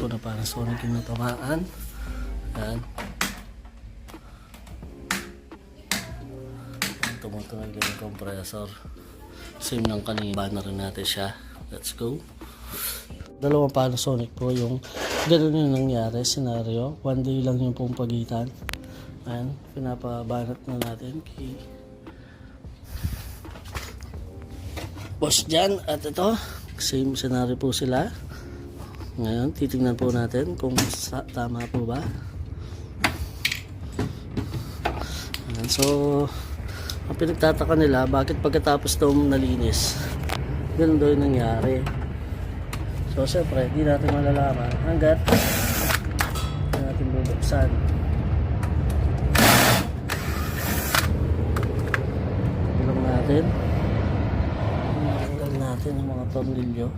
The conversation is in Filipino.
po na Panasonic yung natamaan. Yan. Tumutunog din yung compressor. Same ng kanina na rin natin siya. Let's go. Dalawang Panasonic po yung ganun yung nangyari scenario. 1 day lang yung pong pagitan. Ayan, pinapabanat na natin kay boss dyan. At ito, same scenario po sila. Ngayon, titingnan po natin kung tama po ba. Ayan, so ang pinagtataka nila, bakit pagkatapos itong nalinis, ganun daw yung nangyari. So syempre, di natin malalaman hanggat hindi natin bubuksan. Tulong natin. Tanggal natin ang mga tornilyo.